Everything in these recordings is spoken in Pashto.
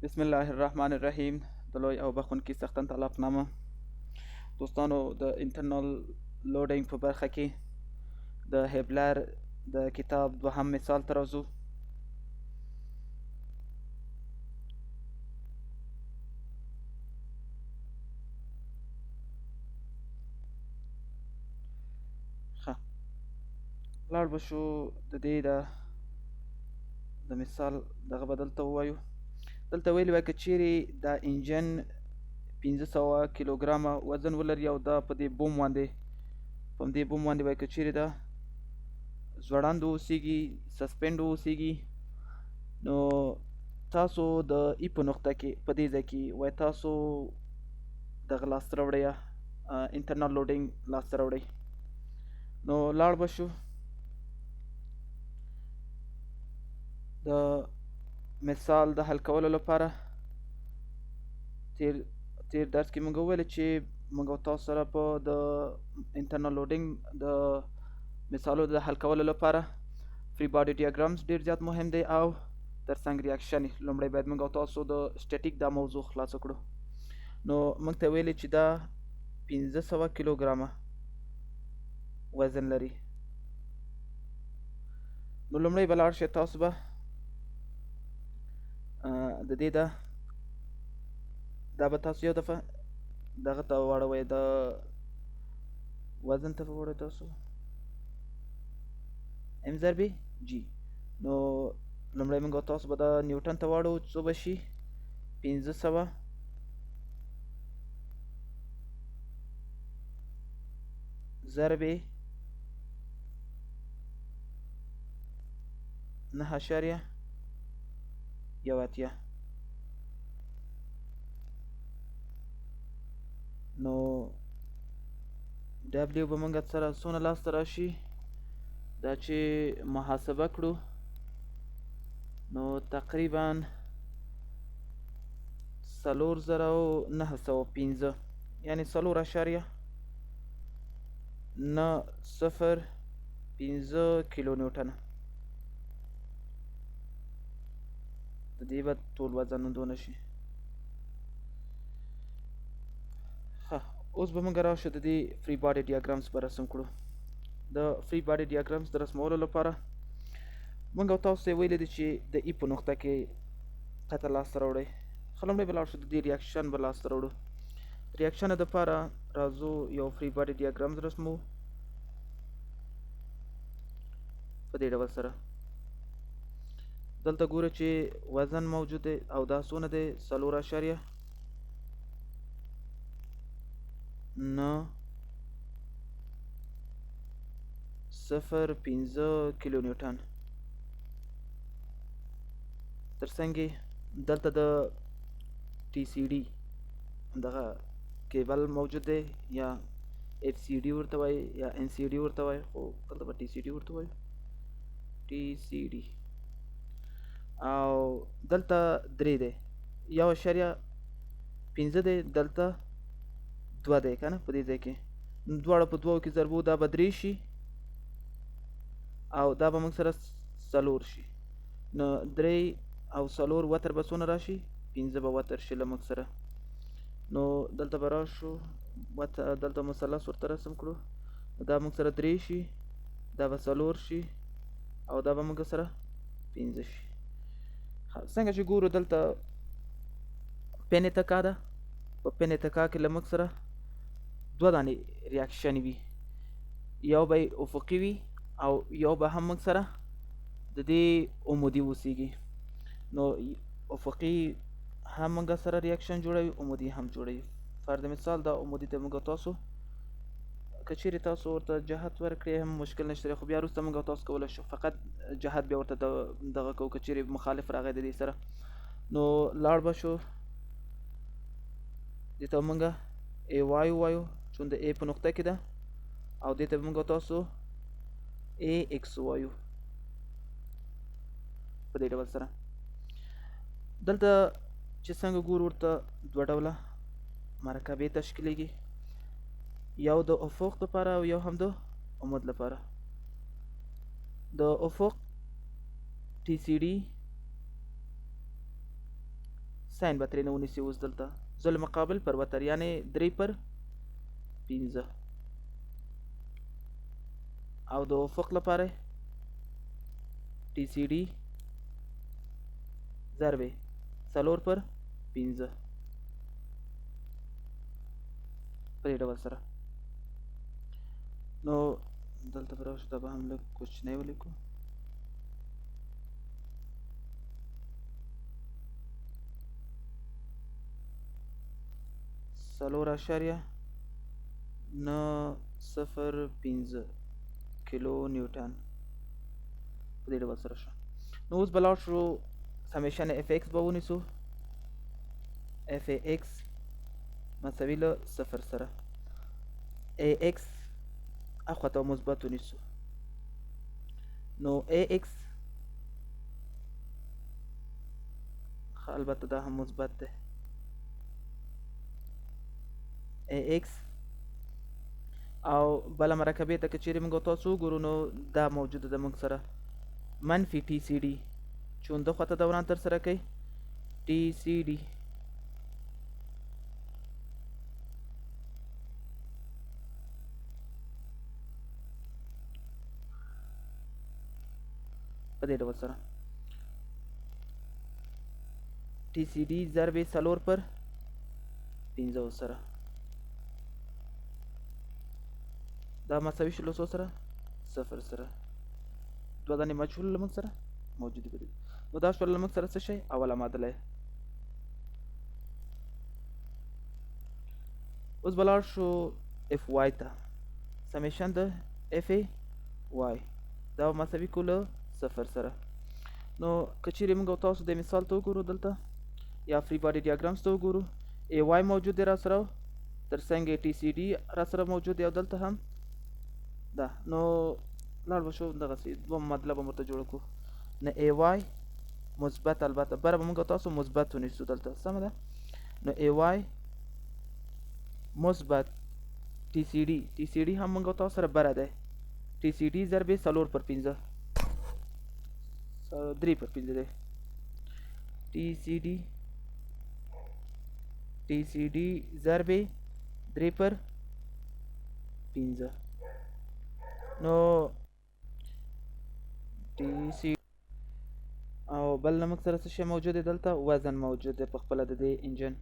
بسم الله الرحمن الرحیم. د لوی او بخښونکي څښتن تعالی په نامه. دوستانو، د انټرنل لوډینګ په برخه کې د هبلر د کتاب دوهم مثال ته راځو. ښه، لاړ به شو د دې د مثال دغه به دلته ووایو. دلته ویلي وای که چیرې دا انجن 1500 کیلوګرامه وزن ولري او دا په دې بوم باندې وای که چیرې دا ځوړند اوسیږي، سسپینډ اوسیږي، نو تاسو د ای په نقطه کې په دې ځای کې وای تاسو دغه لاسته راوړئ یا انټرنل لوډینګ لاسته راوړئ. نو لاړ به شو د مثال د حل کولو لپاره. تیر درس کې موږ وویل چې موږ تاسو سره په د انټرنل لوډینګ د مثالو د حل کولو لپاره فری باډي ډیاګرامز ډیر زیات مهم دی او ترڅنګ ریاکشن. لومړی باید موږ تاسو د سټیټیک دا موضوع خلاص کړو. نو موږ ته ویلي چې دا 1500 کیلوګرامه وزن لري. نو لومړی به لاړ شئ، تاسو به د دې دا به تاسو یو دفعه دغه ته واړوئ، د وزن ته واړوئ تاسو ام ضربې جی. نو لومړی موږ تاسو به د نیوټن ته واړو، څو به شي 1500 ضربې 9.1. نو ډبلیو به موږ سره څونه لاسته راشي دا چې محاسبه کړو، نو تقریبا 4915 یعنی 4.905 کیلو نیوټن. د دې به ټول وزن دونه شي. ښه، اوس به موږ راشو د دې فری باډي ډیاګرامز به رسم کړو. د فری باډي ډیاګرامز د رسمولو لپاره موږ تاسو ته ویلي دي چې د ای په نقطه کې قطع لاسته راوړئ. ښه، لومړی به لاړ شو د دې ریاکشن به لاسته راوړو. ریاکشن دپاره راځو یو فری باډي ډیاګرامز رسمو په دې ډول سره. دلته ګوره چې وزن موجود دی او دا څونه دی 4.905 کیلو نیوټن. ترڅنګ دلته د ټي سی ډي دغه کیبل موجود دی، یا اف سی ډي ورته وایي یا ان سی ډي ورته وایي، خو دلته به ټي سی ډي ورته وایو، ټي سی ډي. او دلته 3 دی، 1.5 دی، دلته 2 دی که نه په دې ځای کې. دواړه په 2 کې ضربو دا به 3 شي او دا به موږ سره 4 شي. نو 3 او 4 وتر به څونه راشي؟ 15 به وتر شي له موږ سره. نو دلته به راشو، دلته مثلث ورته رسم کړو، دا موږ سره 3 شي، دا به 4 شي او دا به موږ سره 15 شي. څنګه چې ګورو دلته پن اتکا ده، په پن اتکا کې له موږ سره 2 دانې ریاکشن وي، یو به افقي وي او یو به هم موږ سره د دې عمودي اوسیږي. نو افقي هم موږ سره ریاکشن جوړوي، عمودي هم جوړوي. فرض مثال دا عمودي ته موږ تاسو که چیرې تاسو ورته جهت ورکړئ هم مشکل نشته، خو بیا وروسته موږ تاسو کولی شو فقط جهت بیا ورته دغه کوو که چیرې مخالف راغی د دې سره. نو لاړ به شو دې ته موږ ای وای وایو چون د ای په نقطه کې ده، او دې ته موږ تاسو ای ایکس وایو په دې ډول سره. دلته چې څنګه ګورو ورته 2 ډوله مرکبې تشکیلیږي، یو د افق لپاره او یو هم د عمود لپاره. د افق ټي سی ډي ساین به ترې نه ونیسي. اوس دلته ظل مقابل پر وتر یعنې 3 پر 15 او د افق لپاره ټي سی ډي ضرب 4 پر 15 په دې ډول سره. نو دلته به راشو، دا به هم لږ کوچنی ولیکو. څلور اعشاریه 905 کیلو نیوټن په دې ډول سره شو. نو اوس به لاړ شو سمیشن اف ایکس به ونیسو. اف ایکس مساوي له 0 سره ای ایکس اخواته مثبت ونیسو. نو ای ایکس البته دا هم مثبت ده. ای ایکس او بله مرکبې ته که چیرې موږ تاسو وګورو نو دا موجوده ده موږ سره منفي ټي سی ډي چې همده خواته دوران تر سره کوي ټي سی ډي په دې ډول سره ټي سی ډي ضرب 4 پر 15 سره دا مساوي شو له څو سره 0 سره. دوه دانې مجهول له موږ سره موجودې دي. نو دا شول له موږ سره څه شی اوله معادله. اوس به لاړ شو اف وای ته. سمیشن د اف ای وای دا مساوي کو له 0 سره. نو که چیرې موږ تاسو د مثال ته وګورو دلته یا فری باډي ډیاګرامز ته وګورو ای وای موجود دی را سره، ترڅنګ ټي سی ډي را سره موجود دی او دلته هم ده. نو لاړ به شو دغسې دوه معادله به ورته جوړه کړو. نه ای وای مثبت، البته بره به موږ تاسو مثبت ونیسو دلته، سمه ده. نو ای وای مثبت ټي سی ډي، ټي سی ډي هم موږ تاسو سره بره دی. ټي سی ډي ضرب 4 پر 15 3 پر 15 دی. ټي سی ډي ټي سی ډي ضرب 3 پر 15. نو ټي سی او بل نه موږ سره څه شی موجود دی دلته وزن موجود دی په خپله د دې انجن.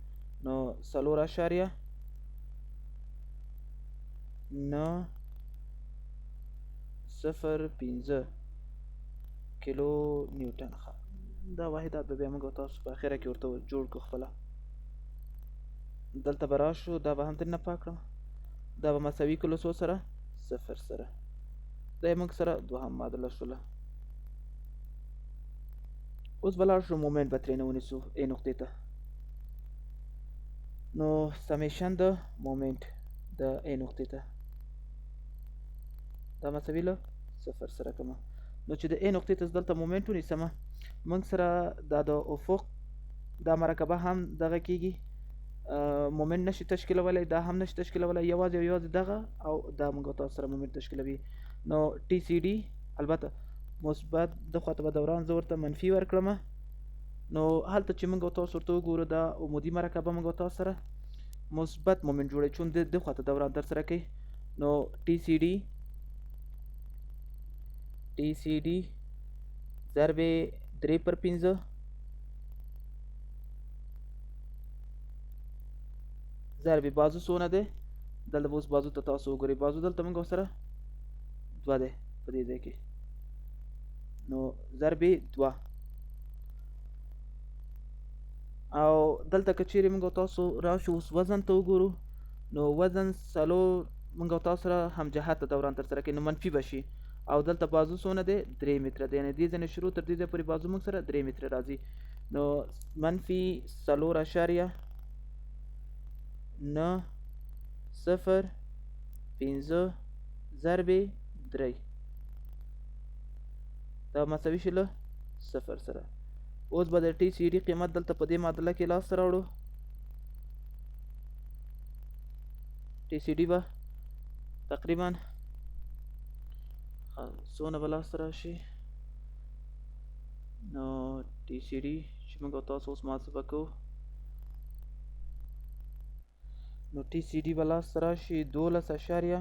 نو 4.905 کیلو نیوټن. دا واحدات به بیا موږ تاسو په اخره کې ورته جوړ کړو خپله. دلته به راشو دا به هم درنه پاک کړم، دا به مساوي کړو له څو سره 0 سره. دا یې موږ سره دوهم معادله شوله. اوس به لاړ شو مومنټ به ترېنه ونیسو ای نقطې ته. نو سمیشن د مومنټ د ای نقطې ته دا مساوي له 0 سره کومه. نو چې د ای نقطې ته دلته مومنټ ونیسمه موږ سره دا د افق دا مرکبه هم دغه کېږي مومنټ نشي تشکیلولی، دا هم نشي تشکیلولی، یوازې او یوازې دغه او دا موږ تاسو سره مومنټ تشکیلوي. نو ټي سی ډي البته مثبت د خواته به دوران زه ورته منفي ورکړم. نو هلته چې موږ تاسو ورته وګورو دا عمودي مرکبه موږ تاسو سره مثبت مومنټ جوړوي چون د خواته دوران در سره کوي. نو ټي سی ډي ضرب 3 پر 15 ضرب بازو څونه دی دلته به اوس بازو ته تاسو وګورئ. بازو دلته موږ سره 2 دی په دې ځای کې. نو ضرب 2 او دلته که چیرې موږ تاسو راشو اوس وزن ته وګورو نو وزن 4 موږ تاسو سره هم جهت ته دوران تر سره کوي نو منفي به شي. او دلته بازو څونه دی 3 متره دی، یعنې دې ځای نه شروع تر دې ځای پورې بازو موږ سره 3 متره راځي. نو منفي 4.905 ضرب 3 دا مساوي شي له 0 سره. اوس به د ټي سی ډي قیمت دلته په دې معادله کې لاس ته راوړو. ټي سی ډي به تقریبا څونه به لاس ته راشي. نو ټي سی ډي چې موږ تاسو اوس محاسبه کوو نو ټي سی ډي به لاسته راشي 12.2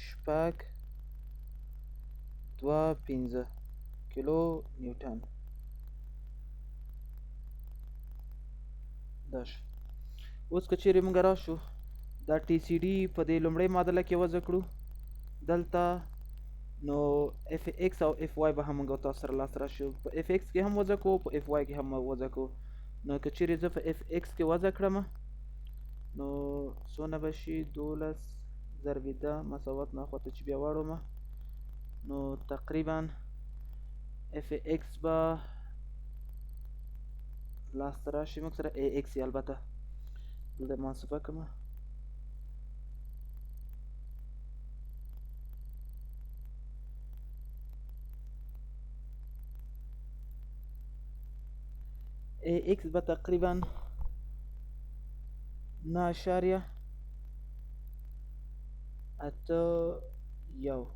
شپږ 2.5 کیلو نیوټن. دا شو. اوس که چیرې موږ راشو دا ټي سی ډي په دې لومړۍ معادله کې وضع کړو دلته، نو اف ایکس او اف وای به هم موږ تاسو سره لاسته راشي. په اف ایکس کې هم وضع کوو، په اف وای کې هم وضع کوو. نو که چیرې زه په اف ایکس کې وضع کړم نو څونه به شي 12 ضرب 10 مساوات نه خواته چې بیا واړوم نو تقریبا اف ایکس به لاسته راشي موږ سره ای ایکس. البته دلته محاسبه کوم ای ایکس به تقریبا 9.81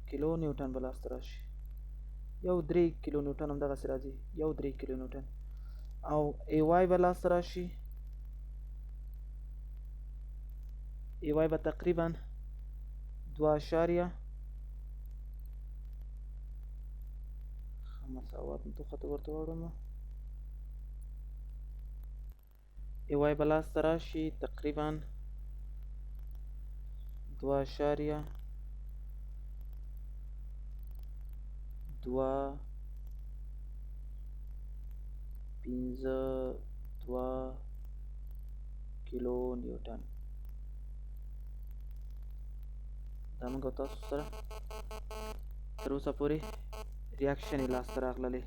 کیلو نیوټن به لاسته راشي. 3 کیلو نیوټن هم دغسې راځي، 3 کیلو نیوټن. او ای وای به لاسته راشي، ای وای به تقریبا 2 مساوات نو خطه ورته واړوم، ای وای به لاسته راشي تقریبا 2.52 کیلو نیوټن. دا موږ تاسو سره تر اوسه پورې ریاکشن یې لاسته راغللی.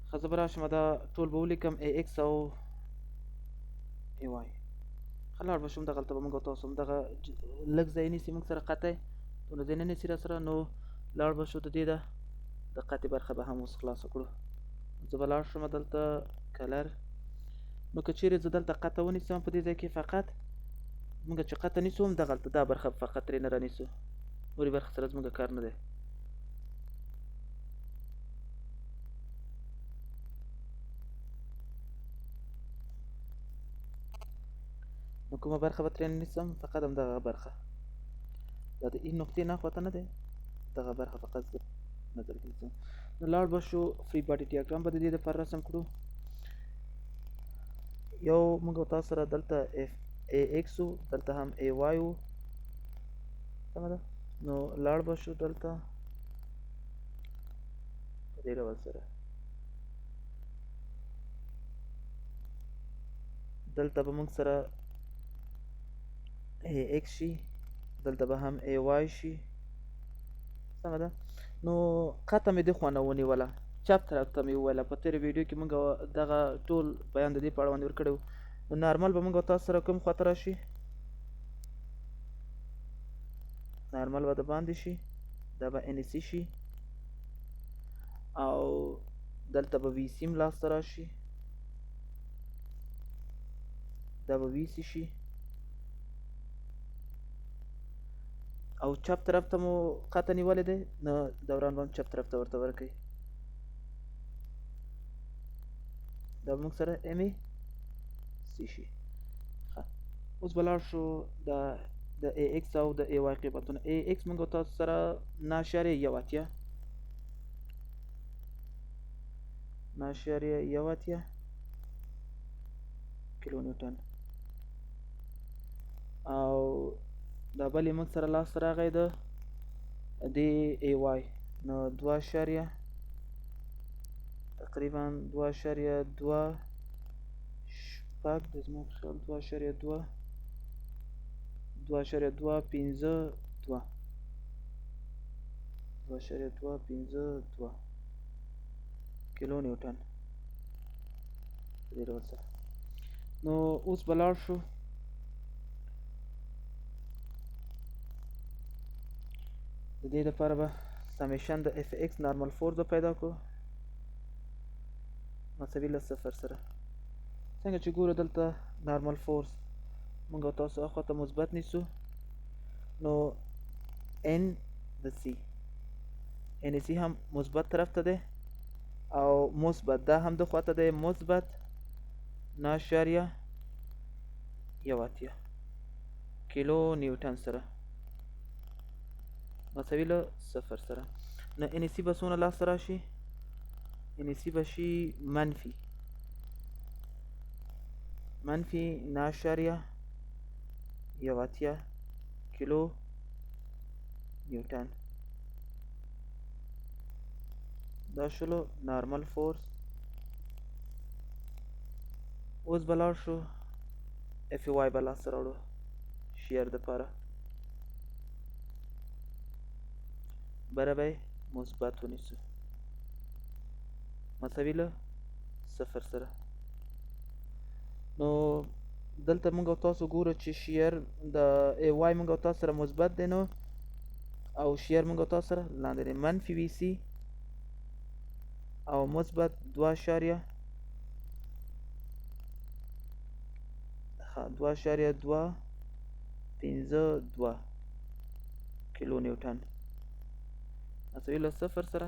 ښه زه به راشم دا ټول به ولیکم ای ایکس او ای وای. ښه لاړ به شم دغلته به موږ تاسو هم دغه لږ ځای نیسي موږ سره قطعی دونه ځای نه نیسي را سره، نو لاړ به شو د دې د قطعی برخه به هم اوس خلاصه کړو. زه به لاړ شم دلته کلر. نو که چیرې زه دلته قطع ونیسم په دې ځای کې فقط موږ چې قطع نیسو هم دغلته دا برخه فقط ترې نه رانیسو، نورې برخې سره زموږ کار نه دی. نو کومه برخه به ترې نه نیسم، فقط هم دغه برخه، دا د این نقطې نه خواته نه دی، دغه برخه فقط زه نظر کې نیسم. نو لاړ به شو فری باډي ډیاګرام به د دې دپاره رسم کړو. یو موږ تاسو سره دلته اف ای ایکس و، دلته هم ای وای و، سمه ده. نو لاړ به شو دلته په دې ډول سره، دلته به موږ سره ای ایکس شي، دلته به هم ای وای شي، سمه ده. نو قطعه مې دې خوا نه ونیوله، چپ طرف ته مې وویله. په تېره ویډیو کې موږ دغه ټول بیان د دې په اړه باندې ورکړی و. نو نارمل به موږ تاسو سره کوم خواته راشي، نارمل به د باندې شي، دا به ان سی شي، او دلته به وی سی م لاسته راشي، دا به وی سی شي، او چپ طرف ته مو قطع نیولې دی، نو دوران به هم چپ طرف ته ورته ورکوي، دا به موږ سره ام ای سی شي. ښه اوس به لاړ شو د ای ایکس او د ای وای قیمتونه. ای ایکس موږ تاسو سره 9.81 کیلو نیوټن، او دا بل یې موږ سره لاسته راغی د ای وای، نو 2 تقریبا 2.2 شپږ د زما په خیال 2.52 کیلو نیوټن په دې ډول سره. نو اوس به لاړ شو د دې لپاره به سمیشن د اف ایکس نارمل فورس به پیدا کړو مساوي له 0 سره. څنګه چې ګورو دلته نارمل فورس موږ تاسو اخوا ته مثبت نیسو، نو ان د سی ان سی هم مثبت طرف ته دی، او مثبت دا هم د خواته دی مثبت 9.1 کیلو نیوټن سره مساوي له 0 سره. نو انیسي به څونه لاسته راشي؟ انیسي به شي منفي 9.1 کیلو نیوټن. دا شلو نارمل فورس. اوس به لاړ شو اف وای به لاسته راوړو شیر دپاره. بره به یې مثبت ونیسو مساوي له 0 سره. نو دلته موږ او تاسو ګورو چې شیر د ای وای موږ او تاسو سره مثبت دی نو او شیر موږ او تاسو سره لاندې دی منفي وي سي او مثبت 2.252 کیلو نیوټن مساوي له 0 سره.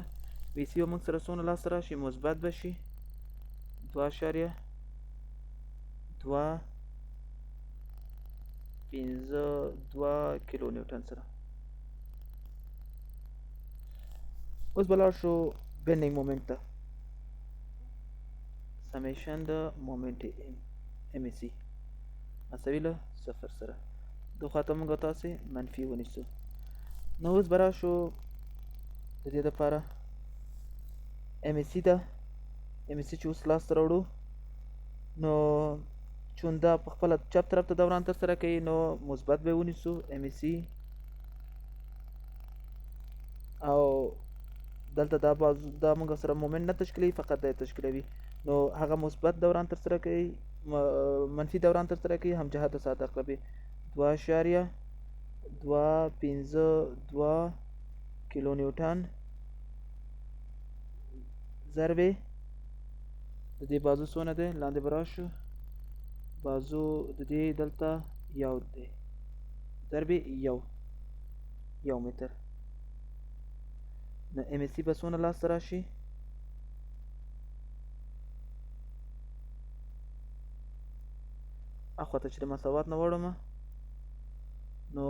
وي سي موږ سره څونه لاسته راشي؟ مثبت به شي 2.252 کیلو نیوټن سره. اوس به لاړ شو بینډینګ مومنټ ته. سمیشن د مومنټ ام سی مساوي له 0 سره. دو خواته موږ تاسې منفي ونیسو. نو اوس به راشو د دې دپاره ام سی ده. ام سی چې اوس لاسته راوړو نو چون دا په خپله چپ طرف ته دوران ترسره کوي نو مثبت به یې ونیسو ام سی او دلته دا بازو دا موږ سره مومنټ نه تشکیلوي فقط دا تشکیلوي. نو هغه مثبت دوران ترسره کوي منفي دوران ترسره کوي هم جهت ساعت عقربې 2.252 کیلو نیوټن ضربې د دې بازو څونه دی لاندې به راشو بازو د دې دلته یو دی ضربې یو متر. نو ام سی به څونه لاسته راشي؟ اخواته چې د مساوات نه وړمه نو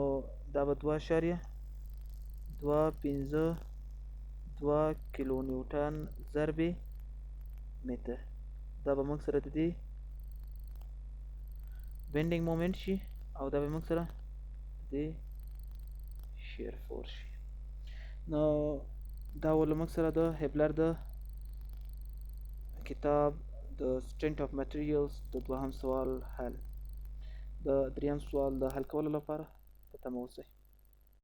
دا به 2.252 کیلو نیوټن ضربې متر. دا به موږ سره د دې بینډینګ مومنټ شي او دا به موږ سره د شیر فورس شي. نو دا ول موږ سره د هبلر د کتاب د strength of materials د دوهم سوال حل. د دریم سوال د حل کولو لپاره په تمه اوسئ.